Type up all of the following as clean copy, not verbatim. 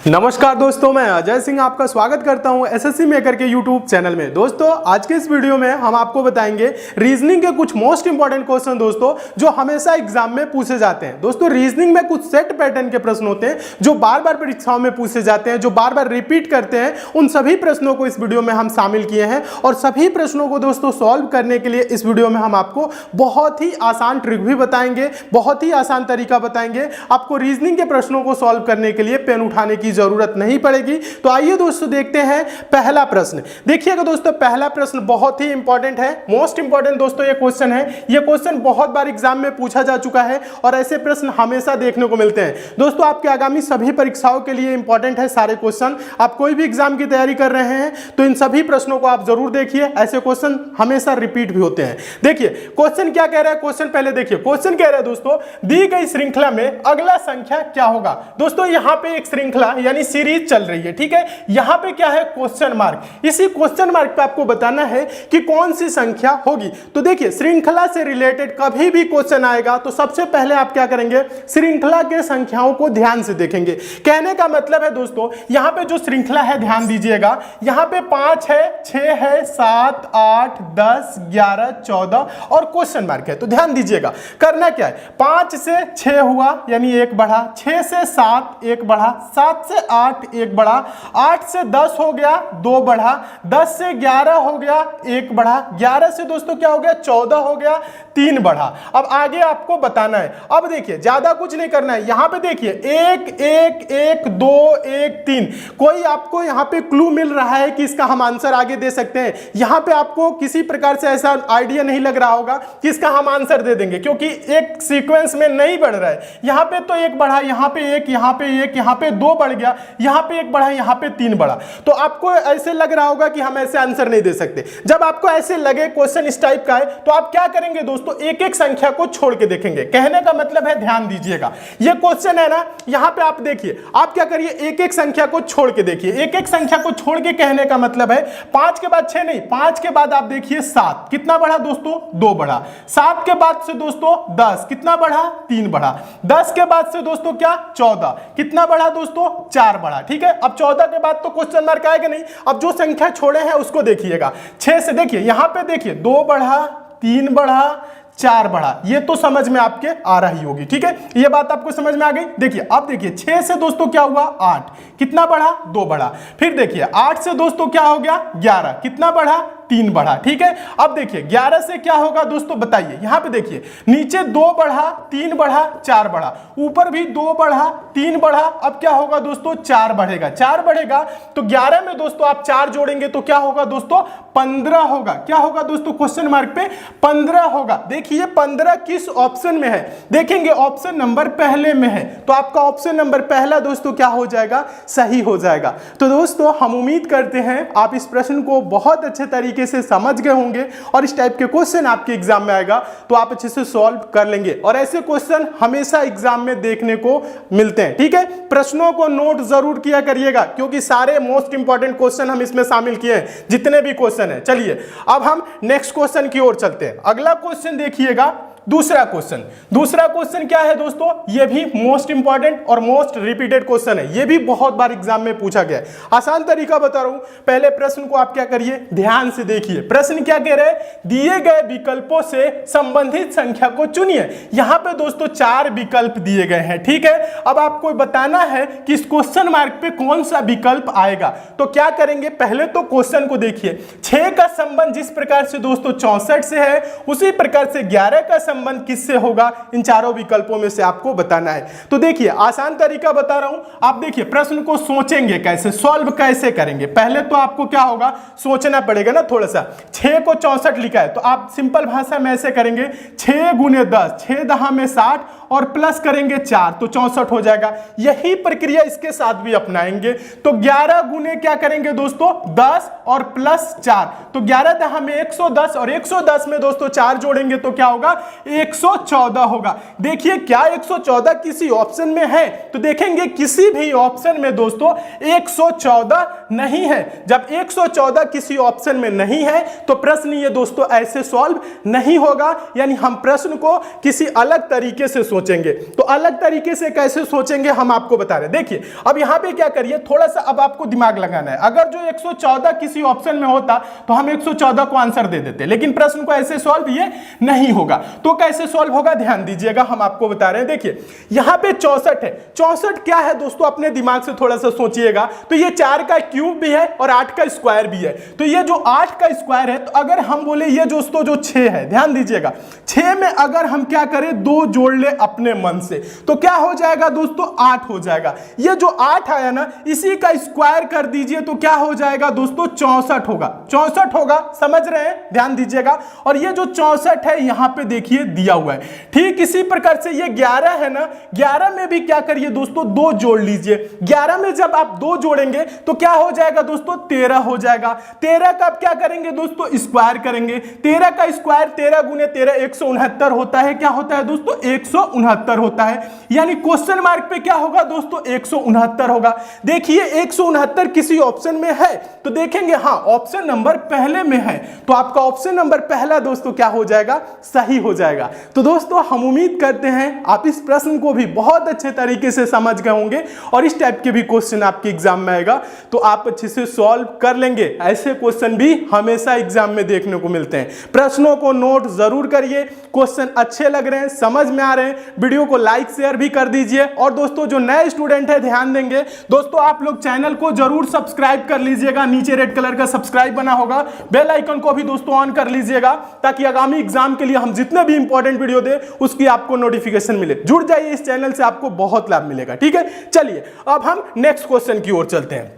नमस्कार दोस्तों, मैं अजय सिंह आपका स्वागत करता हूं एसएससी मेकर के यूट्यूब चैनल में। दोस्तों आज के इस वीडियो में हम आपको बताएंगे रीजनिंग के कुछ मोस्ट इंपॉर्टेंट क्वेश्चन दोस्तों जो हमेशा एग्जाम में पूछे जाते हैं। दोस्तों रीजनिंग में कुछ सेट पैटर्न के प्रश्न होते हैं जो बार बार परीक्षाओं में पूछे जाते हैं, जो बार बार रिपीट करते हैं। उन सभी प्रश्नों को इस वीडियो में हम शामिल किए हैं और सभी प्रश्नों को दोस्तों सॉल्व करने के लिए इस वीडियो में हम आपको बहुत ही आसान ट्रिक भी बताएंगे, बहुत ही आसान तरीका बताएंगे। आपको रीजनिंग के प्रश्नों को सॉल्व करने के लिए पेन उठाने की जरूरत नहीं पड़ेगी। तो आइए दोस्तों देखते हैं पहला प्रश्न। देखिएगा दोस्तों, पहला प्रश्न बहुत ही इंपॉर्टेंट है, मोस्ट इंपॉर्टेंट दोस्तों ये क्वेश्चन है। ये क्वेश्चन बहुत बार एग्जाम में पूछा जा चुका है और ऐसे प्रश्न हमेशा देखने को मिलते हैं। दोस्तों आपके आगामी सभी परीक्षाओं के लिए इंपॉर्टेंट है सारे क्वेश्चन। आप कोई भी एग्जाम की तैयारी कर रहे हैं तो इन सभी प्रश्नों को आप जरूर देखिए, ऐसे क्वेश्चन हमेशा रिपीट भी होते हैं। देखिए क्वेश्चन क्या कह रहा है, क्वेश्चन पहले देखिए। क्वेश्चन कह रहा है दोस्तों, दी गई श्रृंखला में अगला संख्या क्या होगा। दोस्तों यहां पे एक श्रृंखला यानी सीरीज चल रही है, ठीक है। यहां पे क्या है, क्वेश्चन मार्क। इसी क्वेश्चन मार्क पे आपको बताना है कि कौन सी संख्या होगी। तो देखिए श्रृंखला से रिलेटेड कभी भी क्वेश्चन आएगा तो सबसे पहले आप क्या करेंगे, श्रृंखला के संख्याओं को ध्यान से देखेंगे। कहने का मतलब है दोस्तों, यहां पे जो श्रृंखला है ध्यान दीजिएगा, यहां पे 5 है, 6 है, 7, 8, 10, 11, 14 और क्वेश्चन मार्क है। तो ध्यान दीजिएगा, करना क्या है, 5 से 6 हुआ यानी 1 बढ़ा, 6 से 7 1 बढ़ा, 7 से 8 1 बढ़ा, 8 से 10 हो गया 2 बढ़ा, 10 से 11 हो गया 1 बढ़ा, 11 से दोस्तों क्या हो गया 14 हो गया 3 बढ़ा। अब आगे आपको बताना है। अब देखिए ज्यादा कुछ नहीं करना है, यहां पे देखिए 1 1 1 2 1 3। कोई आपको यहां पे क्लू मिल रहा है कि इसका हम आंसर आगे दे सकते हैं। यहां पे आपको किसी प्रकार से ऐसा आइडिया नहीं लग रहा होगा कि इसका हम आंसर दे देंगे, क्योंकि एक सीक्वेंस में नहीं बढ़ रहा है। यहां पे तो 1 बढ़ा, यहां पे 1, यहां पे 1, यहां पे 2 बढ़ गया, यहां पे 1 बढ़ा, यहां पे 3 बढ़ा। तो आपको ऐसे लग रहा होगा कि हम ऐसे आंसर नहीं दे सकते। जब आपको ऐसे लगे क्वेश्चन इस टाइप का है तो आप क्या करेंगे दोस्तों, एक एक संख्या को छोड़ के देखेंगे। कहने का मतलब है, ध्यान दीजिएगा, ये क्वेश्चन है ना, यहां पे आप देखिए, आप क्या करिए, एक एक संख्या को छोड़ के देखिए। एक एक संख्या को छोड़ के कहने का मतलब है 5 के बाद 6 नहीं, 5 के बाद आप देखिए 7, कितना बढ़ा दोस्तों 2 बढ़ा। 7 के बाद से दोस्तों 10, कितना बढ़ा 3 बढ़ा। 10 के बाद से दोस्तों क्या 14, कितना बढ़ा दोस्तों 4 बढ़ा, ठीक है। अब 14 के बाद तो क्वेश्चन मार्क आएगा नहीं। अब जो संख्या छोड़े हैं उसको देखिएगा। 6 से देखिए, यहां पे देखिए 2 बढ़ा, 3 बढ़ा, 4 बढ़ा। ये तो समझ में आपके आ रही होगी, ठीक है, ये बात आपको समझ में आ गई। देखिए अब देखिए 6 से दोस्तों क्या हुआ 8, कितना बढ़ा 2 बढ़ा। फिर देखिए 8 से दोस्तों क्या हो गया 11, कितना बढ़ा 3 बढ़ा, ठीक है। अब देखिए 11 से क्या होगा दोस्तों बताइए, यहां पे देखिए नीचे 2 बढ़ा, 3 बढ़ा, 4 बढ़ा, ऊपर भी 2 बढ़ा, 3 बढ़ा। अब क्या होगा दोस्तों 4 बढ़ेगा। 4 बढ़ेगा तो 11 में दोस्तों आप 4 जोड़ेंगे तो क्या होगा दोस्तों 15 होगा। क्या होगा दोस्तों, क्वेश्चन मार्क पे 15 होगा। देखिए 15 किस ऑप्शन में है, देखेंगे ऑप्शन नंबर पहले में है, तो आपका ऑप्शन नंबर पहला दोस्तों क्या हो जाएगा, सही हो जाएगा। तो दोस्तों हम उम्मीद करते हैं आप इस प्रश्न को बहुत अच्छे तरीके से समझ गए होंगे और इस टाइप के क्वेश्चन आपके एग्जाम में आएगा तो आप अच्छे से सॉल्व कर लेंगे। और ऐसे क्वेश्चन हमेशा एग्जाम में देखने को मिलते हैं, ठीक है। प्रश्नों को नोट जरूर किया करिएगा क्योंकि सारे मोस्ट इंपॉर्टेंट क्वेश्चन हम इसमें शामिल किए हैं, जितने भी क्वेश्चन है। चलिए अब हम नेक्स्ट क्वेश्चन की ओर चलते हैं। अगला क्वेश्चन देखिएगा, दूसरा क्वेश्चन। दूसरा क्वेश्चन क्या है दोस्तों, ये भी मोस्ट इंपॉर्टेंट और मोस्ट रिपीटेड क्वेश्चन है। ये भी बहुत बार एग्जाम में पूछा गया है। आसान तरीका बता रहा हूं, पहले प्रश्न को आप क्या करिए, ध्यान से देखिए। प्रश्न क्या कह रहे हैं, दिए गए विकल्पों से संबंधित संख्या को चुनिए। यहां पे दोस्तों 4 विकल्प दिए गए हैं, ठीक है। अब आपको बताना है कि इस क्वेश्चन मार्क पे कौन सा विकल्प आएगा। तो क्या करेंगे, पहले तो क्वेश्चन को देखिए। 6 का संबंध जिस प्रकार से दोस्तों 64 से है, उसी प्रकार से 11 का संबंध किससे होगा, इन चारों विकल्पों में से आपको बताना है। तो देखिए आसान तरीका बता रहा हूं, आप देखिए प्रश्न को सोचेंगे कैसे, सॉल्व कैसे करेंगे। पहले तो आपको क्या होगा, सोचना पड़ेगा ना थोड़ा सा। 6 को 64 लिखा है तो आप सिंपल भाषा में ऐसे करेंगे, 6 गुने 10, 6 दहा में 60 और प्लस करेंगे 4 तो 64 हो जाएगा। यही प्रक्रिया इसके साथ भी अपनाएंगे। तो 11 गुने क्या करेंगे दोस्तों 10 और प्लस 4, तो 11 दहा में 110 और 110 में दोस्तों 4 जोड़ेंगे तो क्या होगा 114 होगा। देखिए क्या 114 किसी ऑप्शन में है, तो देखेंगे किसी भी ऑप्शन में दोस्तों 114 नहीं है। जब 114 किसी ऑप्शन में नहीं है तो प्रश्न ये दोस्तों ऐसे सॉल्व नहीं होगा, यानी हम प्रश्न को किसी अलग तरीके से सोचेंगे। सोचेंगे। तो अलग तरीके से कैसे सोचेंगे हम आपको बता रहे हैं। देखिए अब यहां पे क्या करिए, थोड़ा सा अब आपको दिमाग लगाना है। अगर जो 114 किसी ऑप्शन में होता तो हम 114 को आंसर दे देते, लेकिन प्रश्न को ऐसे सॉल्व ये नहीं होगा। तो कैसे सॉल्व होगा ध्यान दीजिएगा, हम आपको बता रहे हैं। देखिए यहां पे 64 है। 64 क्या है दोस्तों, अपने दिमाग से थोड़ा सा सोचिएगा। तो ये 4 का क्यूब भी है और 8 का स्क्वायर भी है। तो ये जो 8 का स्क्वायर है, तो अगर हम बोले ये दोस्तों जो 6 है, ध्यान दीजिएगा 6 में अगर हम क्या करें 2 जोड़ ले अपने मन से, तो क्या हो जाएगा दोस्तों 8 हो जाएगा। ये जो 8 आया ना, इसी का स्क्वायर कर दीजिए तो क्या हो जाएगा दोस्तों 64 होगा। 64 होगा, समझ रहे हैं, ध्यान दीजिएगा। और ये जो 64 है यहां पे देखिए दिया हुआ है। ठीक इसी प्रकार से ये 11 है ना, 11 में भी क्या करिए दोस्तों 2 जोड़ लीजिए। 11 में जब आप 2 जोड़ेंगे तो क्या हो जाएगा दोस्तों 13 हो जाएगा। 13 का आप क्या करेंगे दोस्तों स्क्वायर करेंगे। 13 का स्क्वायर 13 गुने 13 169 होता है। क्या होता है दोस्तों 169 होता है। यानी क्वेश्चन मार्क पे क्या होगा दोस्तों 169 होगा। देखिए 169 किसी ऑप्शन में है तो देखेंगे हाँ ऑप्शन नंबर पहले में है, तो आपका ऑप्शन नंबर पहला दोस्तों क्या हो जाएगा सही हो जाएगा। तो दोस्तों हम उम्मीद करते हैं आप इस प्रश्न को भी बहुत अच्छे तरीके से समझ गए होंगे और इस टाइप के भी क्वेश्चन आपके एग्जाम में आएगा तो आप अच्छे से सॉल्व कर लेंगे। ऐसे क्वेश्चन भी हमेशा एग्जाम में देखने को मिलते हैं। प्रश्नों को नोट जरूर करिए, क्वेश्चन अच्छे लग रहे हैं, समझ में आ रहे हैं, वीडियो को लाइक शेयर भी कर दीजिए। और दोस्तों जो नए स्टूडेंट है ध्यान देंगे दोस्तों, आप लोग चैनल को जरूर सब्सक्राइब कर लीजिएगा। नीचे रेड कलर का सब्सक्राइब बना होगा, बेल आइकन को भी दोस्तों ऑन कर लीजिएगा ताकि आगामी एग्जाम के लिए हम जितने भी इंपॉर्टेंट वीडियो दे उसकी आपको नोटिफिकेशन मिले। जुड़ जाइए इस चैनल से, आपको बहुत लाभ मिलेगा। ठीक है, चलिए अब हम नेक्स्ट क्वेश्चन की ओर चलते हैं।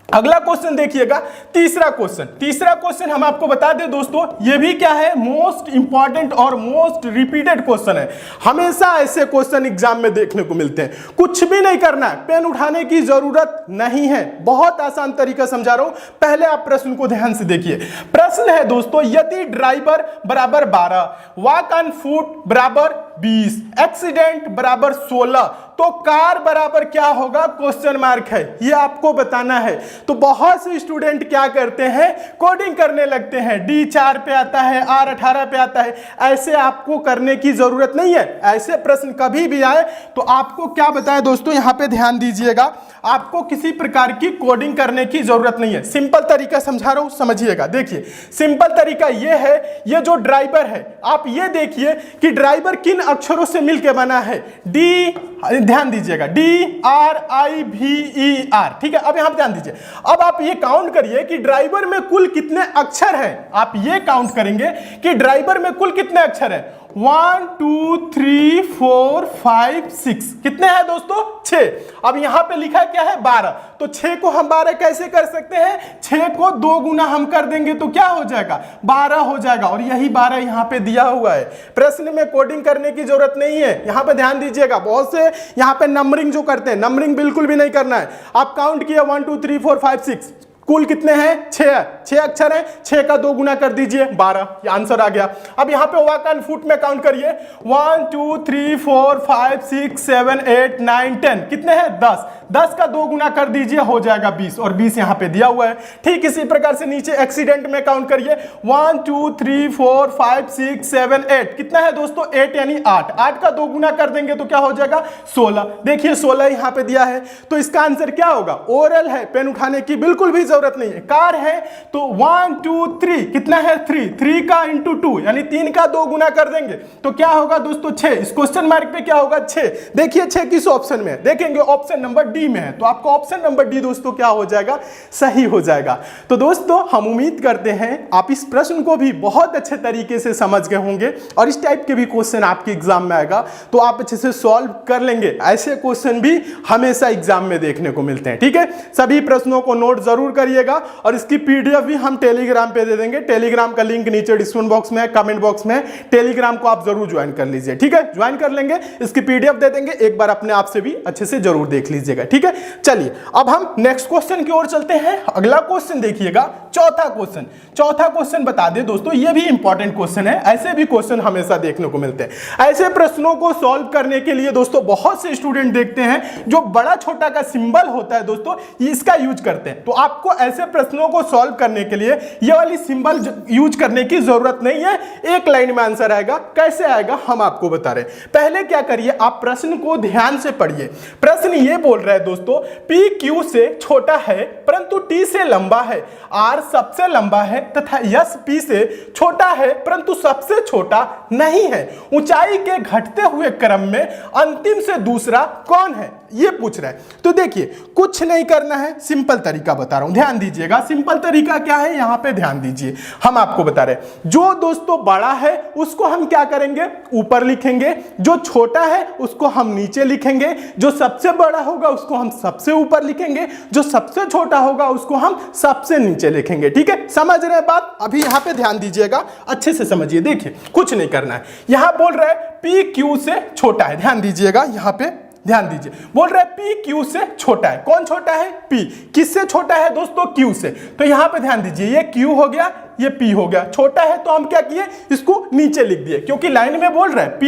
अगला क्वेश्चन देखिएगा, तीसरा क्वेश्चन हम आपको बता दें दोस्तों, ये भी क्या है मोस्ट इंपॉर्टेंट और मोस्ट रिपीटेड क्वेश्चन है। हमेशा ऐसे क्वेश्चन एग्जाम में देखने को मिलते हैं। कुछ भी नहीं करना है, पेन उठाने की जरूरत नहीं है, बहुत आसान तरीका समझा रहा हूं। पहले आप प्रश्न को ध्यान से देखिए। प्रश्न है दोस्तों, यदि ड्राइवर बराबर 12, वॉक ऑन फुट बराबर 20, एक्सीडेंट बराबर 16, तो कार बराबर क्या होगा क्वेश्चन मार्क है, ये आपको बताना है। तो बहुत से स्टूडेंट क्या करते हैं कोडिंग करने लगते हैं, D4 पे आता है, R18 पे आता है। ऐसे आपको करने की जरूरत नहीं है। ऐसे प्रश्न कभी भी आए तो आपको क्या बताएं दोस्तों, यहां पे ध्यान दीजिएगा, आपको किसी प्रकार की कोडिंग करने की जरूरत नहीं है। सिंपल तरीका समझा रहा हूं, समझिएगा। देखिए सिंपल तरीका ये है, ये जो ड्राइवर है आप ये देखिए कि ड्राइवर किन अक्षरों से मिलकर बना है, डी, ध्यान दीजिएगा DRIVER। ठीक है, अब यहां पर ध्यान दीजिए। अब आप ये काउंट करिए कि ड्राइवर में कुल कितने अक्षर हैं। आप ये काउंट करेंगे कि ड्राइवर में कुल कितने अक्षर हैं। 1 2 3 4 5 6, कितने हैं दोस्तों 6। अब यहां पे लिखा क्या है 12, तो 6 को हम 12 कैसे कर सकते हैं, 6 को 2 गुना हम कर देंगे तो क्या हो जाएगा 12 हो जाएगा। और यही 12 यहां पे दिया हुआ है। प्रश्न में कोडिंग करने की जरूरत नहीं है। यहां पे ध्यान दीजिएगा, बहुत से यहां पे नंबरिंग जो करते हैं, नंबरिंग बिल्कुल भी नहीं करना है। आप काउंट किया 1 2 3 4 5 6, कुल कितने हैं 6 अक्षर हैं, 6 का 2 गुना कर दीजिए 12, ये आंसर आ गया। अब यहां पे वॉक ऑन फुट में काउंट करिए 1 2 3 4 5 6 7 8 9 10, कितने हैं 10, 10 का 2 गुना कर दीजिए हो जाएगा 20, और 20 यहां पे दिया हुआ है। ठीक इसी प्रकार से नीचे एक्सीडेंट में काउंट करिए 1 2 3 4 5 6 7 8, कितना है दोस्तों 8 यानी 8, 8 का 2 गुना कर देंगे तो क्या हो जाएगा 16। देखिए 16 यहां पे दिया है, तो इसका आंसर क्या होगा, ओरल है, पेन उठाने की बिल्कुल भी जरूरत नहीं है। कार है तो 1 2 3, कितना है 3, 3 का इंटू 2 यानी 3 का 2 गुना कर देंगे तो क्या होगा दोस्तों 6। इस क्वेश्चन मार्क पे क्या होगा 6। देखिए 6 किस ऑप्शन में है, देखेंगे ऑप्शन नंबर डी में है, तो आपका ऑप्शन नंबर डी दोस्तों क्या हो जाएगा सही हो जाएगा। तो दोस्तों हम उम्मीद करते हैं आप इस प्रश्न को भी बहुत अच्छे तरीके से समझ गए होंगे और इस टाइप के भी क्वेश्चन आपके एग्जाम में आएगा तो आप अच्छे से सॉल्व कर लेंगे। ऐसे क्वेश्चन भी हमेशा एग्जाम में देखने को मिलते हैं। ठीक है, सभी प्रश्नों को नोट जरूर करिएगा और इसकी पीडीएफ भी हम टेलीग्राम पे दे देंगे। टेलीग्राम का लिंक नीचे डिस्क्रिप्शन बॉक्स में, कमेंट बॉक्स में, टेलीग्राम को आप जरूर ज्वाइन कर लीजिए। ठीक है, ज्वाइन कर लेंगे, इसकी पीडीएफ दे देंगे, एक बार अपने आप से भी अच्छे से जरूर देख लीजिएगा। ठीक है, चलिए अब हम नेक्स्ट क्वेश्चन की ओर चलते हैं। अगला क्वेश्चन देखिएगा, चौथा क्वेश्चन बता दें दोस्तों, ये भी इंपॉर्टेंट क्वेश्चन है। ऐसे भी क्वेश्चन हमेशा देखने को मिलते हैं। ऐसे प्रश्नों को सॉल्व करने के लिए दोस्तों बहुत से स्टूडेंट देखते हैं जो बड़ा छोटा का सिंबल होता है दोस्तों, इसका यूज करते हैं। तो आपको ऐसे प्रश्नों को सॉल्व करने करने के लिए ये वाली सिंबल यूज करने की जरूरत नहीं है, एक लाइन में आंसर आएगा। कैसे आएगा हम आपको बता रहे। पहले क्या करिए, आप प्रश्न को ध्यान से पढ़िए। प्रश्न ये बोल रहा है दोस्तों, P Q से छोटा है परंतु T से लंबा है, R सबसे लंबा है तथा S P से छोटा है परंतु सबसे छोटा नहीं है। ऊंचाई के घटते हुए क्रम में अंतिम से दूसरा कौन है, ये पूछ रहा है। तो देखिए कुछ नहीं करना है, सिंपल तरीका बता रहा हूं, ध्यान दीजिएगा। सिंपल तरीका क्या है, यहां पे ध्यान दीजिए। हम आपको बता रहे हैं, जो दोस्तों बड़ा है उसको हम क्या करेंगे, ऊपर लिखेंगे, जो छोटा है उसको हम नीचे लिखेंगे, जो सबसे बड़ा होगा उसको हम सबसे ऊपर लिखेंगे, जो सबसे छोटा होगा उसको हम सबसे नीचे लिखेंगे। ठीक है, समझ रहे बात। अभी यहां पे ध्यान दीजिएगा, अच्छे से समझिए। देखिए कुछ नहीं करना है, यहां बोल रहा है P Q से छोटा है, ध्यान दीजिएगा, यहां पे ध्यान दीजिए। बोल रहा है P Q से छोटा है। कौन छोटा है, P। किससे छोटा है दोस्तों, Q से। तो यहां पे ध्यान दीजिए, ये Q हो गया, ये P हो गया। छोटा है तो हम क्या किए, इसको नीचे लिख दिए, क्योंकि लाइन में बोल रहा है P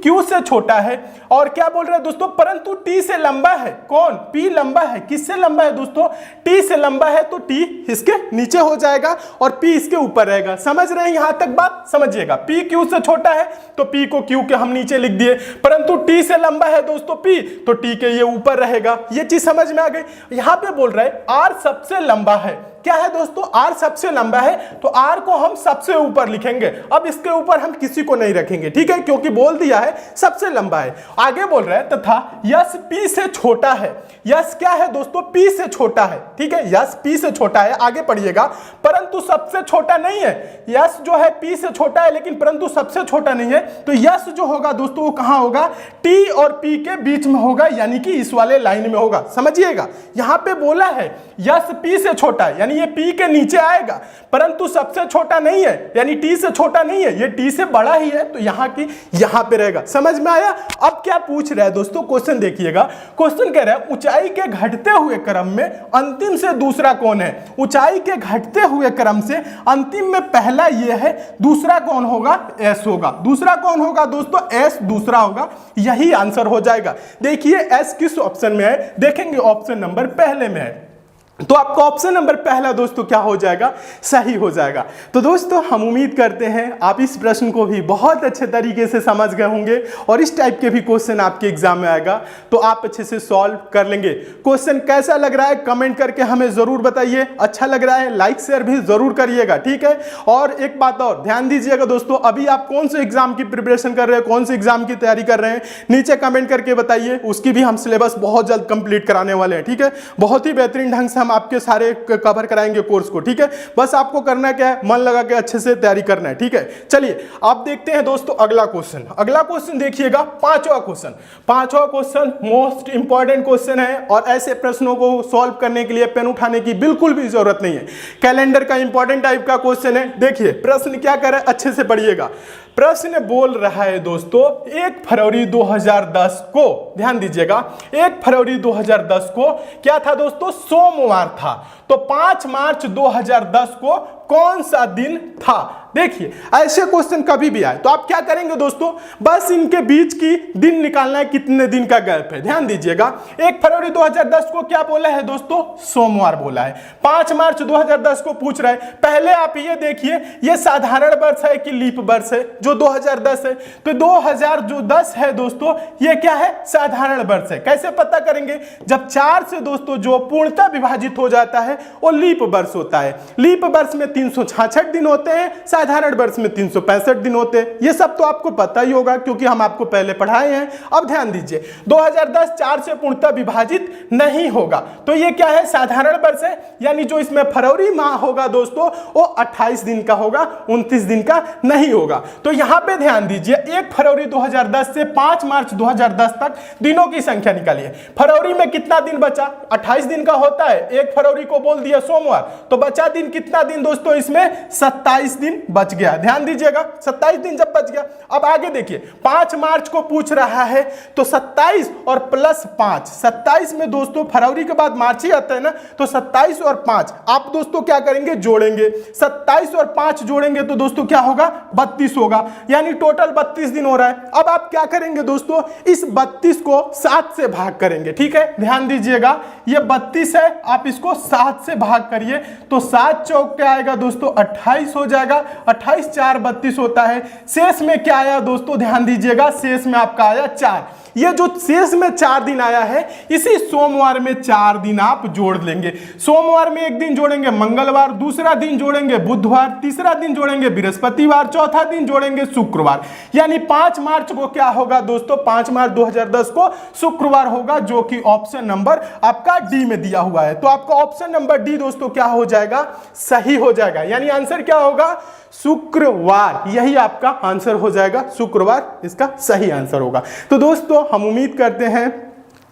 Q से छोटा है। और क्या बोल रहा है दोस्तों, परंतु T से लंबा है। कौन, P लंबा है। किससे लंबा है दोस्तों, T से लंबा है, तो T इसके नीचे हो जाएगा और P इसके ऊपर रहेगा। समझ रहे हैं यहां तक बात, समझिएगा। P Q से छोटा है तो P को Q के हम नीचे लिख दिए, परंतु T से लंबा है दोस्तों P, तो T के ये ऊपर रहेगा। ये चीज समझ में आ गई। यहां पे बोल रहा है R सबसे लंबा है। क्या है दोस्तों, R सबसे लंबा है, तो R को हम सबसे ऊपर लिखेंगे। अब इसके ऊपर हम किसी को नहीं रखेंगे, ठीक है, क्योंकि बोल दिया है सबसे लंबा है। आगे बोल रहा है तथा यस P से छोटा है। यस क्या है दोस्तों, P से छोटा है। ठीक है, यस P से छोटा है, आगे पढ़िएगा, परंतु सबसे छोटा नहीं है। यस जो है P से छोटा है लेकिन परंतु सबसे छोटा नहीं है, तो यस जो होगा दोस्तों वो कहां होगा, T और P के बीच में होगा, यानी कि इस वाले लाइन में होगा। समझिएगा, यहां पे बोला है यस P से छोटा है, यानी ये P के नीचे आएगा, परंतु सबसे छोटा नहीं है, यानी T से छोटा नहीं है, ये T से बड़ा ही है, तो यहां की यहां पे रहेगा। समझ में आया। अब क्या पूछ रहा है दोस्तों, क्वेश्चन देखिएगा। क्वेश्चन कह रहा है ऊंचाई के घटते हुए क्रम में अंतिम से दूसरा कौन है। ऊंचाई के घटते हुए क्रम से अंतिम में पहला ये है, दूसरा कौन होगा, S होगा। दूसरा कौन होगा दोस्तों, S दूसरा होगा। यही आंसर हो जाएगा। देखिए S किस ऑप्शन में है, देखेंगे ऑप्शन नंबर पहले में है, तो आपका ऑप्शन नंबर पहला दोस्तों क्या हो जाएगा, सही हो जाएगा। तो दोस्तों हम उम्मीद करते हैं आप इस प्रश्न को भी बहुत अच्छे तरीके से समझ गए होंगे और इस टाइप के भी क्वेश्चन आपके एग्जाम में आएगा तो आप अच्छे से सॉल्व कर लेंगे। क्वेश्चन कैसा लग रहा है कमेंट करके हमें जरूर बताइए। अच्छा लग रहा है लाइक शेयर भी जरूर करिएगा, ठीक है। और एक बात और ध्यान दीजिएगा दोस्तों, अभी आप कौन से एग्जाम की प्रिपरेशन कर रहे हैं, कौन से एग्जाम की तैयारी कर रहे हैं, नीचे कमेंट करके बताइए। उसकी भी हम सिलेबस बहुत जल्द कंप्लीट कराने वाले हैं, ठीक है। बहुत ही बेहतरीन ढंग से हम आपके सारे कवर कराएंगे कोर्स को, ठीक है। बस आपको करना क्या है, मन लगा के अच्छे से तैयारी करना है, ठीक है। चलिए आप देखते हैं दोस्तों अगला क्वेश्चन। अगला क्वेश्चन देखिएगा, पांचवा क्वेश्चन। पांचवा क्वेश्चन मोस्ट इंपॉर्टेंट क्वेश्चन है और ऐसे प्रश्नों को सॉल्व करने के लिए पेन उठाने की बिल्कुल भी जरूरत नहीं है। कैलेंडर का इंपॉर्टेंट टाइप का क्वेश्चन है। देखिए प्रश्न क्या कर रहा है, अच्छे से पढ़िएगा। प्रश्न बोल रहा है दोस्तों 1 फरवरी 2010 को, ध्यान दीजिएगा, 1 फरवरी 2010 को क्या था दोस्तों, सोमवार था। तो 5 मार्च 2010 को कौन सा दिन था। देखिए ऐसे क्वेश्चन कभी भी आए तो आप क्या करेंगे दोस्तों, बस इनके बीच की दिन निकालना है, कितने दिन का गैप है। ध्यान दीजिएगा 1 फरवरी 2010 को क्या बोला है दोस्तों, सोमवार बोला है। 5 मार्च 2010 को पूछ रहा है। पहले आप ये देखिए ये साधारण वर्ष है कि लीप वर्ष है, जो 2010 है। तो 2010 है दोस्तों, ये क्या है, साधारण वर्ष है। कैसे पता करेंगे, जब 4 से दोस्तों जो पूर्णतः विभाजित हो जाता है वो लीप वर्ष होता है। लीप वर्ष में 366 दिन होते हैं, साधारण वर्ष में 365 दिन होते हैं। ये सब तो आपको पता ही होगा क्योंकि हम आपको पहले पढ़ाए हैं। अब ध्यान दीजिए 2010 4 से पूर्णतः विभाजित नहीं होगा, तो ये क्या है, साधारण वर्ष है। यानी जो इसमें फरवरी माह होगा दोस्तों वो 28 दिन का होगा, 29 दिन का नहीं होगा। तो यहां पे ध्यान दीजिए 1 फरवरी 2010 से 5 मार्च 2010 तक दिनों की संख्या निकालिए। फरवरी में कितना दिन बचा, 28 दिन का होता है। 1 फरवरी को बोल दिया सोमवार, तो बचा दिन कितना दिन दोस्तों, इसमें 27 दिन बच गया। ध्यान दीजिएगा 27 दिन जब बच गया। अब आगे देखिए 5 मार्च को पूछ रहा है तो 27 और प्लस 5, 27 में दोस्तों फरवरी के बाद मार्च ही आता है ना, तो 27 और 5 आप दोस्तों क्या करेंगे, जोड़ेंगे। 27 और 5 जोड़ेंगे तो दोस्तों क्या होगा, 32 होगा, यानी टोटल 32 दिन हो रहा है। अब आप क्या करेंगे दोस्तों, इस 32 को 7 से भाग करेंगे। ठीक है, ध्यान दीजिएगा ये 32 है, आप इसको 7 से भाग करिए तो 7 चौक क्या आएगा दोस्तों, 28 हो जाएगा। 28 4 32 होता है। शेष में क्या आया दोस्तों, ध्यान दीजिएगा शेष में आपका आया 4। ये जो शेष में 4 दिन आया है, इसी सोमवार में 4 दिन आप जोड़ लेंगे। सोमवार में एक दिन जोड़ेंगे मंगलवार, दूसरा दिन जोड़ेंगे बुधवार, तीसरा दिन जोड़ेंगे बृहस्पतिवार, चौथा दिन जोड़ेंगे शुक्रवार। यानी 5 मार्च को क्या होगा दोस्तों, 5 मार्च 2010 को शुक्रवार होगा, जो कि ऑप्शन नंबर आपका डी में दिया हुआ है। तो आपका ऑप्शन नंबर डी दोस्तों क्या हो जाएगा, सही हो जाएगा। यानी आंसर क्या होगा, शुक्रवार। यही आपका आंसर हो जाएगा, शुक्रवार इसका सही आंसर होगा। तो दोस्तों हम उम्मीद करते हैं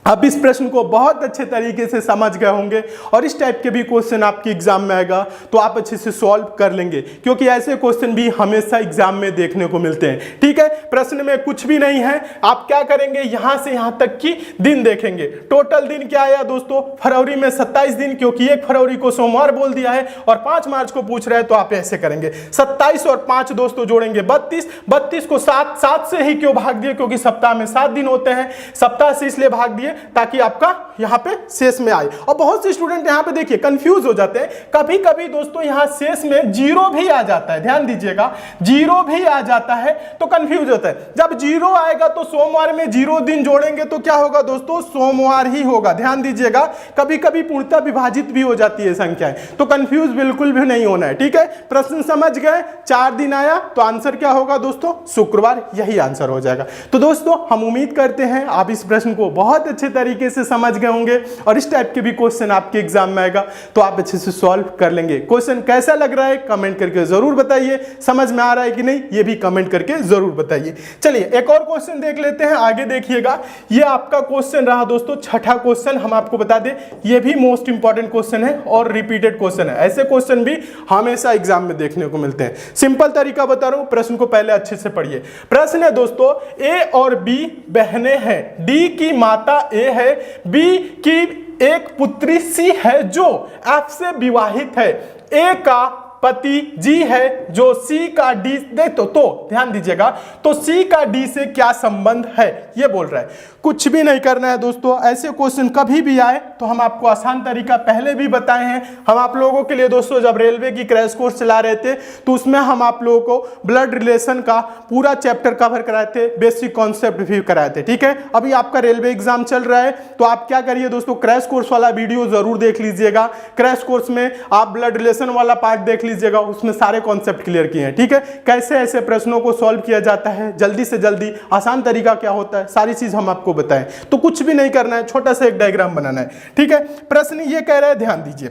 आप इस प्रश्न को बहुत अच्छे तरीके से समझ गए होंगे और इस टाइप के भी क्वेश्चन आपके एग्जाम में आएगा तो आप अच्छे से सॉल्व कर लेंगे, क्योंकि ऐसे क्वेश्चन भी हमेशा एग्जाम में देखने को मिलते हैं। ठीक है, प्रश्न में कुछ भी नहीं है, आप क्या करेंगे, यहां से यहां तक की दिन देखेंगे। टोटल दिन क्या आया दोस्तों, फरवरी में 27 दिन, क्योंकि 1 फरवरी को सोमवार बोल दिया है और 5 मार्च को पूछ रहे हैं, तो आप ऐसे करेंगे 27 और 5 दोस्तों जोड़ेंगे 32, 32 को 7 से ही क्यों भाग दिए, क्योंकि सप्ताह में 7 दिन होते हैं, सप्ताह से इसलिए भाग दिए ताकि आपका यहां पे शेष में आए। और बहुत से स्टूडेंट यहां पे देखिए कंफ्यूज हो जाते हैं, कभी कभी दोस्तों यहां शेष में 0 भी आ जाता है। ध्यान दीजिएगा 0 भी आ जाता है तो कंफ्यूज होता है। जब 0 आएगा तो सोमवार में 0 दिन जोड़ेंगे तो क्या होगा दोस्तों, सोमवार ही होगा। ध्यान दीजिएगा कभी कभी पूर्णतः विभाजित भी हो जाती है संख्याएं, तो कंफ्यूज बिल्कुल भी नहीं होना है। ठीक है, प्रश्न समझ गए, 4 दिन आया तो आंसर क्या होगा दोस्तों, शुक्रवार, यही आंसर हो जाएगा। तो दोस्तों हम उम्मीद करते हैं आप इस प्रश्न को बहुत अच्छे तरीके से समझ गए होंगे और इस टाइप के भी क्वेश्चन आपके एग्जाम में आएगा तो आप अच्छे से सॉल्व कर लेंगे। क्वेश्चन कैसा लग रहा है कमेंट करके जरूर बताइए, समझ में आ रहा है कि नहीं ये भी कमेंट करके जरूर बताइए। चलिए एक और क्वेश्चन देख लेते हैं, आगे देखिएगा। ये आपका क्वेश्चन रहा दोस्तों, छठा क्वेश्चन। हम आपको बता दें ये भी मोस्ट इंपॉर्टेंट क्वेश्चन है और रिपीटेड क्वेश्चन है। ऐसे क्वेश्चन भी हमेशा एग्जाम में देखने को मिलते हैं। सिंपल तरीका बता रहा हूं, प्रश्न को पहले अच्छे से पढ़िए। प्रश्न है दोस्तों, ए और बी बहनें हैं, डी की माता ए है, बी की एक पुत्री सी है जो एफ से विवाहित है, ए का पति जी है जो सी का डी दे तो ध्यान दीजिएगा, तो सी का डी से क्या संबंध है ये बोल रहा है। कुछ भी नहीं करना है दोस्तों, ऐसे क्वेश्चन कभी भी आए तो हम आपको आसान तरीका पहले भी बताए हैं। हम आप लोगों के लिए दोस्तों जब रेलवे की क्रैश कोर्स चला रहे थे तो उसमें हम आप लोगों को ब्लड रिलेशन का पूरा चैप्टर कवर कराए थे, बेसिक कॉन्सेप्ट भी कराए थे। ठीक है, अभी आपका रेलवे एग्जाम चल रहा है तो आप क्या करिए दोस्तों, क्रैश कोर्स वाला वीडियो जरूर देख लीजिएगा। क्रैश कोर्स में आप ब्लड रिलेशन वाला पार्ट देख लीजिएगा, उसमें सारे कॉन्सेप्ट क्लियर किए हैं। ठीक है, कैसे ऐसे प्रश्नों को सॉल्व किया जाता है, जल्दी से जल्दी आसान तरीका क्या होता है, सारी चीज हम आपको बताएं। तो कुछ भी नहीं करना है, छोटा सा एक डायग्राम बनाना है। ठीक है, प्रश्न ये कह रहा है, ध्यान दीजिए।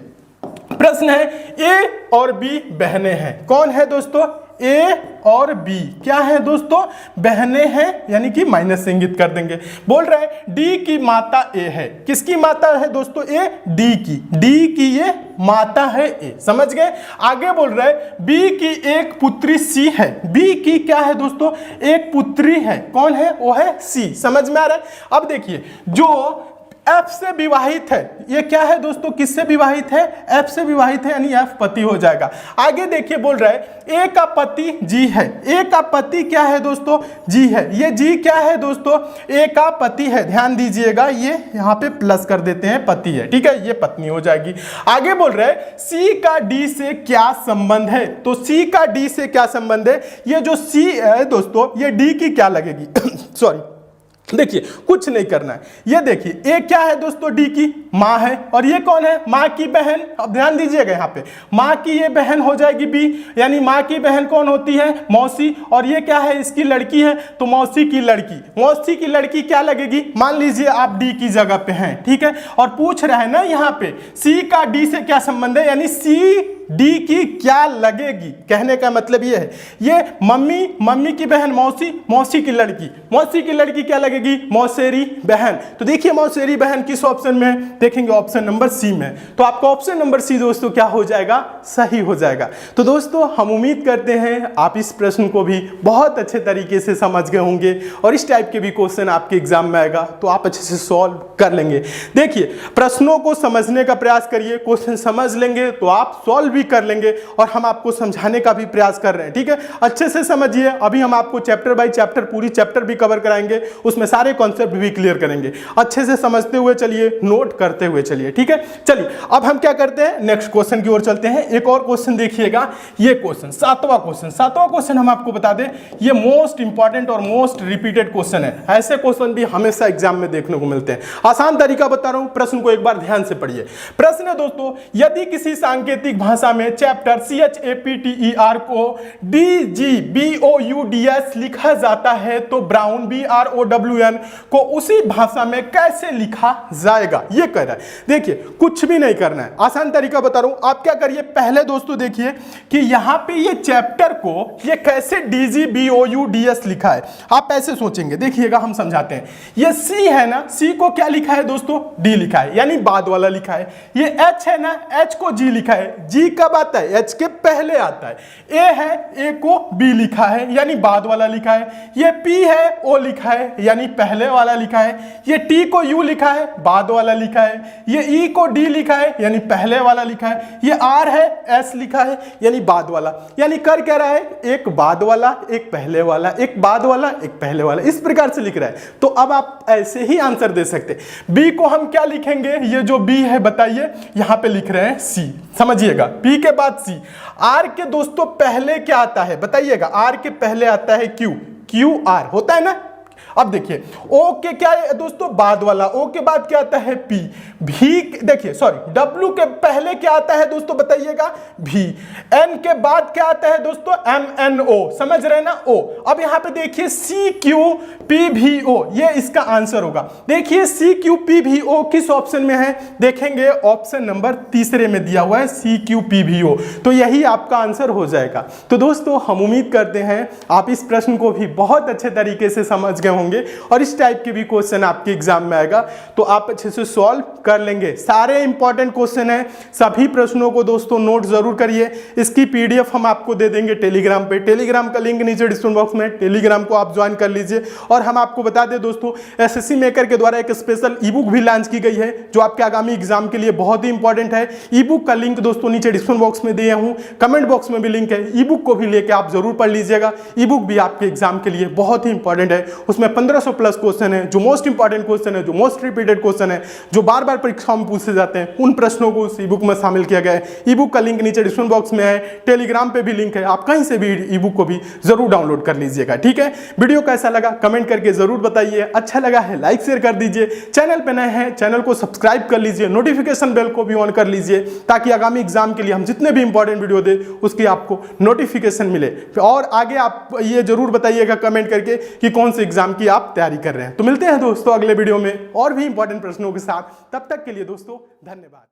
प्रश्न है ए और बी बहनें हैं। कौन है दोस्तों, ए और बी क्या है दोस्तों, बहनें हैं, यानी कि माइनस से इंगित कर देंगे। बोल रहा है डी की माता ए है। किसकी माता है दोस्तों, ए, डी की ये माता है ए। समझ गए। आगे बोल रहा है बी की एक पुत्री सी है। बी की क्या है दोस्तों, एक पुत्री है। कौन है, वो है सी। समझ में आ रहा है। अब देखिए जो एफ से विवाहित है, ये क्या है दोस्तों, किससे विवाहित है, एफ से विवाहित है, यानी एफ पति हो जाएगा। आगे देखिए बोल रहा है ए का पति जी है। ए का पति क्या है दोस्तों, जी है। ये जी क्या है दोस्तों, ए का पति है। ध्यान दीजिएगा ये यहाँ पे प्लस कर देते हैं, पति है। ठीक है, ये पत्नी हो जाएगी। आगे बोल रहा है सी का डी से क्या संबंध है। तो सी का डी से क्या संबंध है, ये जो सी है दोस्तों ये डी की क्या लगेगी सॉरी, देखिए कुछ नहीं करना है। ये देखिए ए क्या है दोस्तों, डी की माँ है, और ये कौन है, माँ की बहन। अब ध्यान दीजिएगा यहाँ पे माँ की ये बहन हो जाएगी बी, यानी माँ की बहन कौन होती है, मौसी, और ये क्या है, इसकी लड़की है, तो मौसी की लड़की। मौसी की लड़की क्या लगेगी, मान लीजिए आप डी की जगह पे हैं। ठीक है, और पूछ रहे हैं ना यहाँ पे सी का डी से क्या संबंध है, यानी सी डी की क्या लगेगी। कहने का मतलब ये है, ये मम्मी की बहन मौसी, मौसी की लड़की क्या लगेगी, मौसेरी बहन। तो देखिए मौसेरी बहन किस ऑप्शन में है, देखेंगे ऑप्शन नंबर सी में, तो आपका ऑप्शन नंबर सी दोस्तों क्या हो जाएगा, सही हो जाएगा। तो दोस्तों हम उम्मीद करते हैं आप इस प्रश्न को भी बहुत अच्छे तरीके से समझ गए होंगे और इस टाइप के भी क्वेश्चन आपके एग्जाम में आएगा तो आप अच्छे से सॉल्व कर लेंगे। देखिए प्रश्नों को समझने का प्रयास करिए, क्वेश्चन समझ लेंगे तो आप सॉल्व भी कर लेंगे और हम आपको समझाने का भी प्रयास कर रहे हैं, ठीक है। अच्छे से समझिए, अभी हम आपको चैप्टर बाय चैप्टर पूरी चैप्टर भी कवर कराएंगे, उसमें सारे कॉन्सेप्ट भी क्लियर करेंगे। अच्छे से समझते हुए चलिए, नोट करते हुए चलिए, ठीक है। चलिए अब हम क्या करते हैं, नेक्स्ट क्वेश्चन की ओर चलते हैं। एक और क्वेश्चन देखिएगा, ये क्वेश्चन सातवां क्वेश्चन हम आपको बता दें ये मोस्ट इंपॉर्टेंट और मोस्ट रिपीटेड क्वेश्चन है। ऐसे क्वेश्चन भी हमेशा एग्जाम में देखने को मिलते हैं। आसान तरीका बता रहा हूं, प्रश्न को एक बार ध्यान से पढ़िए। प्रश्न है दोस्तों, यदि किसी सांकेतिक भाषा में चैप्टर CHAPTER को DGBOUDS लिखा जाता है तो ब्राउन BROWN को उसी भाषा में कैसे लिखा जाएगा, ये कह रहा है। देखिए कुछ भी नहीं करना है, आसान तरीका बता रहा हूं। आप क्या करिए, पहले दोस्तों देखिए कि यहां पे ये चैप्टर को ये कैसे DGBOUDS लिखा है। आप ऐसे सोचेंगे, देखिएगा हम समझाते हैं। ये C है ना, C को क्या लिखा है दोस्तों, D लिखा है, यानी बाद वाला लिखा है। ये H है ना, H को G लिखा है, G कब आता है, H के पहले आता है। A है, A को B लिखा है, यानी बाद वाला लिखा है। ये P है, O लिखा है, यानी पहले वाला लिखा है। ये T को U लिखा है, बाद वाला लिखा है। ये E को D लिखा है, यानी पहले वाला लिखा है। ये R है, S लिखा है, यानी बाद वाला। यानी कर क्या रहा है, एक बाद वाला, एक पहले वाला, एक बाद वाला, एक पहले वाला, इस प्रकार से लिख रहा है। तो अब आप ऐसे ही आंसर दे सकते हैं। B को हम क्या लिखेंगे, ये जो B है बताइए, यहां पे लिख रहे हैं C, समझिएगा। P के बाद C। R के दोस्तों पहले क्या आता है बताइएगा, R के पहले आता है Q, QR होता है ना। अब देखिए O के क्या है दोस्तों, बाद वाला, O के बाद क्या आता है P, V देखिए सॉरी W के पहले क्या आता है दोस्तों बताइएगा, V, N के बाद क्या आता है दोस्तों, MNO, समझ रहे हैं ना, O। अब यहां पे देखिए CQPVO, ये इसका आंसर होगा। देखिए CQPVO किस ऑप्शन में है, देखेंगे ऑप्शन नंबर तीसरे में दिया हुआ है CQPVO, तो यही आपका आंसर हो जाएगा। तो दोस्तों हम उम्मीद करते हैं आप इस प्रश्न को भी बहुत अच्छे तरीके से समझ गए होंगे और इस टाइप के भी क्वेश्चन आपके एग्जाम में आएगा तो आप अच्छे से सॉल्व कर लेंगे। सारे इंपॉर्टेंट क्वेश्चन है, सभी प्रश्नों को दोस्तों नोट जरूर करिए। इसकी PDF हम आपको दे देंगे टेलीग्राम पे, टेलीग्राम का लिंक नीचे डिस्क्रिप्शन बॉक्स में, टेलीग्राम को आप ज्वाइन कर लीजिए। और हम आपको बता दें दोस्तों SSC मेकर के द्वारा एक स्पेशल ईबुक भी लॉन्च की गई है जो आपके आगामी एग्जाम के लिए बहुत ही इंपॉर्टेंट है। ईबुक का लिंक दोस्तों नीचे डिस्क्रिप्शन बॉक्स में दिया हूं, कमेंट बॉक्स में भी लिंक है। ईबुक को भी लेकर आप जरूर पढ़ लीजिएगा। ईबुक भी आपके एग्जाम के लिए बहुत ही इंपॉर्टेंट है, उसमें 1500 प्लस क्वेश्चन है, जो मोस्ट इंपॉर्टेंट क्वेश्चन है, जो मोस्ट रिपीटेड क्वेश्चन है, जो बार बार परीक्षाओं में पूछे जाते हैं, उन प्रश्नों को उस ईबुक में शामिल किया गया है। ईबुक का लिंक नीचे डिस्क्रिप्शन बॉक्स में है, टेलीग्राम पे भी लिंक है, आप कहीं से भी ईबुक को भी जरूर डाउनलोड कर लीजिएगा, ठीक है। वीडियो कैसा लगा कमेंट करके जरूर बताइए, अच्छा लगा है लाइक शेयर कर दीजिए, चैनल पे नए हैं चैनल को सब्सक्राइब कर लीजिए, नोटिफिकेशन बेल को भी ऑन कर लीजिए ताकि आगामी एग्जाम के लिए हम जितने भी इंपॉर्टेंट वीडियो दे उसकी आपको नोटिफिकेशन मिले। और आगे आप ये जरूर बताइएगा कमेंट करके कि कौन से एग्जाम की आप तैयारी कर रहे हैं। तो मिलते हैं दोस्तों अगले वीडियो में और भी इंपॉर्टेंट प्रश्नों के साथ, तब तक के लिए दोस्तों धन्यवाद।